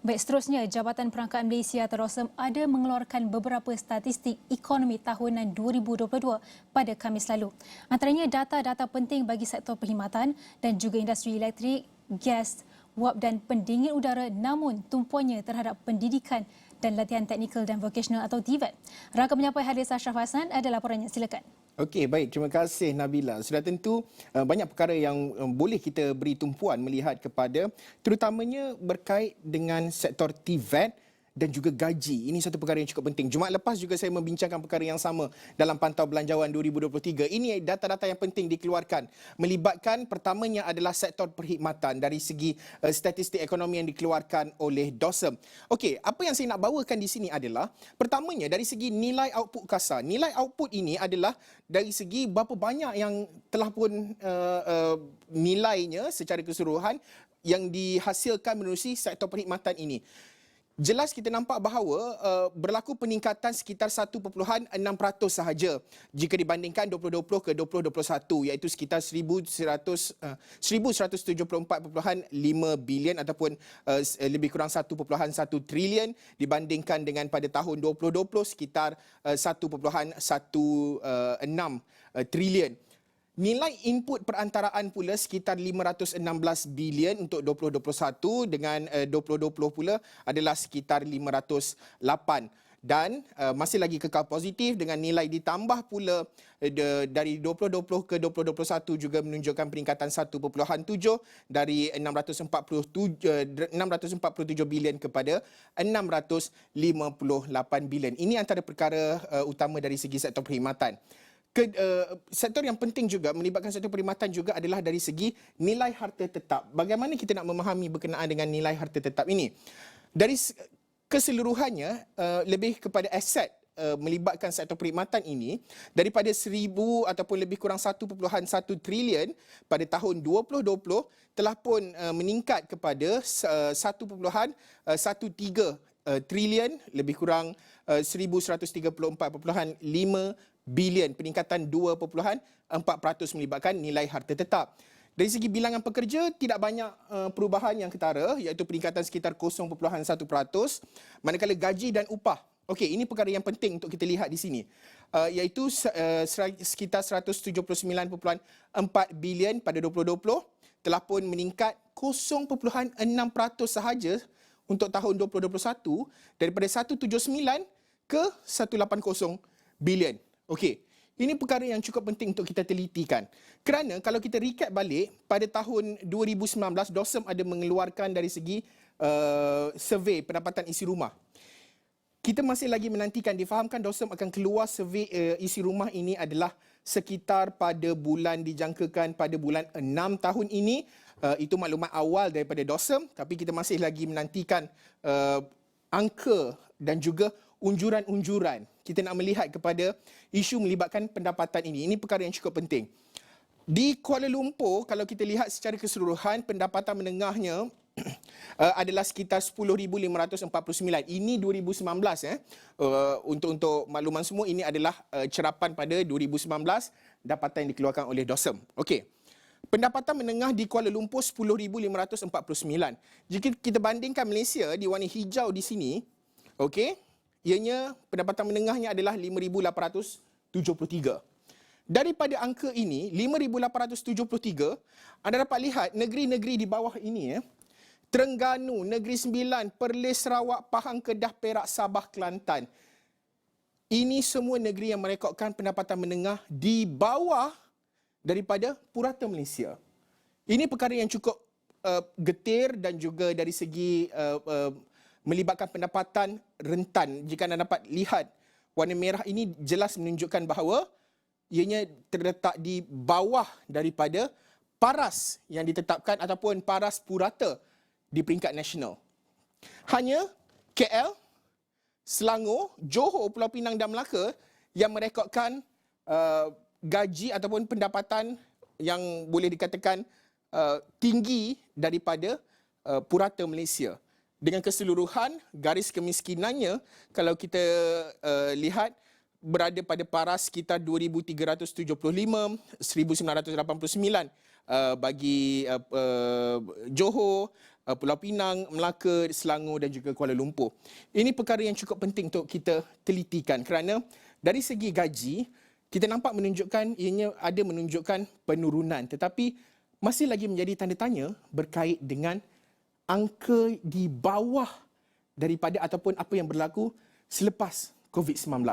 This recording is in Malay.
Baik, seterusnya, Jabatan Perangkat Malaysia atau ROSM ada mengeluarkan beberapa statistik ekonomi tahunan 2022 pada Khamis lalu. Antaranya data-data penting bagi sektor perkhidmatan dan juga industri elektrik, gas, wap dan pendingin udara, namun tumpuannya terhadap pendidikan dan latihan teknikal dan vocational atau TVET. Rakam penyampai Haris Ashraf Hassan ada laporannya, silakan. Okey, baik. Terima kasih Nabila. Sudah tentu banyak perkara yang boleh kita beri tumpuan melihat kepada, terutamanya berkait dengan sektor TVET dan juga gaji. Ini satu perkara yang cukup penting. Jumaat lepas juga saya membincangkan perkara yang sama dalam Pantau Belanjawan 2023. Ini data-data yang penting dikeluarkan. Melibatkan pertamanya adalah sektor perkhidmatan dari segi statistik ekonomi yang dikeluarkan oleh DOSM. Okey, apa yang saya nak bawakan di sini adalah pertamanya dari segi nilai output kasar. Nilai output ini adalah dari segi berapa banyak yang telah pun nilainya secara keseluruhan yang dihasilkan menerusi sektor perkhidmatan ini. Jelas kita nampak bahawa berlaku peningkatan sekitar 1.6% sahaja jika dibandingkan 2020 ke 2021, iaitu sekitar 1174.5 bilion ataupun lebih kurang 1.1 trilion dibandingkan dengan pada tahun 2020 sekitar 1.16 trilion. Nilai input perantaraan pula sekitar 516 bilion untuk 2021 dengan 2020 pula adalah sekitar 508 dan masih lagi kekal positif dengan nilai ditambah pula dari 2020 ke 2021 juga menunjukkan peningkatan 1.7 dari 647 bilion kepada 658 bilion. Ini antara perkara utama dari segi sektor perkhidmatan. Sektor yang penting juga melibatkan sektor perkhidmatan juga adalah dari segi nilai harta tetap. Bagaimana kita nak memahami berkenaan dengan nilai harta tetap ini? Dari keseluruhannya lebih kepada aset melibatkan sektor perkhidmatan ini daripada 1,000 ataupun lebih kurang 1.1 trilion pada tahun 2020 telah pun meningkat kepada 1.13 trilion lebih kurang 1,134.5 bilion, peningkatan 2.4% melibatkan nilai harta tetap. Dari segi bilangan pekerja, tidak banyak perubahan yang ketara, iaitu peningkatan sekitar 0.1%, manakala gaji dan upah. Okey, ini perkara yang penting untuk kita lihat di sini, iaitu sekitar 179.4 bilion pada 2020 telah pun meningkat 0.6% sahaja untuk tahun 2021 daripada 179 ke 180 bilion. Okey, ini perkara yang cukup penting untuk kita telitikan. Kerana kalau kita recap balik, pada tahun 2019, DOSM ada mengeluarkan dari segi survey pendapatan isi rumah. Kita masih lagi menantikan, difahamkan DOSM akan keluar survey isi rumah ini adalah sekitar pada bulan, dijangkakan pada bulan 6 tahun ini. Itu maklumat awal daripada DOSM, tapi kita masih lagi menantikan angka dan juga unjuran-unjuran. Kita nak melihat kepada isu melibatkan pendapatan ini. Ini perkara yang cukup penting. Di Kuala Lumpur, kalau kita lihat secara keseluruhan, pendapatan menengahnya adalah sekitar 10,549. Ini 2019. Untuk makluman semua, ini adalah cerapan pada 2019, dapatan yang dikeluarkan oleh DOSM. Okey. Pendapatan menengah di Kuala Lumpur 10,549. Jika kita bandingkan Malaysia di warna hijau di sini, okey, ianya pendapatan menengahnya adalah 5,873. Daripada angka ini, 5,873, anda dapat lihat negeri-negeri di bawah ini, Terengganu, Negeri Sembilan, Perlis, Sarawak, Pahang, Kedah, Perak, Sabah, Kelantan. Ini semua negeri yang merekodkan pendapatan menengah di bawah daripada purata Malaysia. Ini perkara yang cukup getir dan juga dari segi melibatkan pendapatan rentan. Jika anda dapat lihat, warna merah ini jelas menunjukkan bahawa ianya terletak di bawah daripada paras yang ditetapkan ataupun paras purata di peringkat nasional. Hanya KL, Selangor, Johor, Pulau Pinang dan Melaka yang merekodkan gaji ataupun pendapatan yang boleh dikatakan tinggi daripada purata Malaysia. Dengan keseluruhan, garis kemiskinannya, kalau kita lihat, berada pada paras sekitar 2,375, 1,989 bagi Johor, Pulau Pinang, Melaka, Selangor dan juga Kuala Lumpur. Ini perkara yang cukup penting untuk kita telitikan kerana dari segi gaji, kita nampak menunjukkan ianya ada menunjukkan penurunan tetapi masih lagi menjadi tanda tanya berkait dengan angka di bawah daripada ataupun apa yang berlaku selepas COVID-19.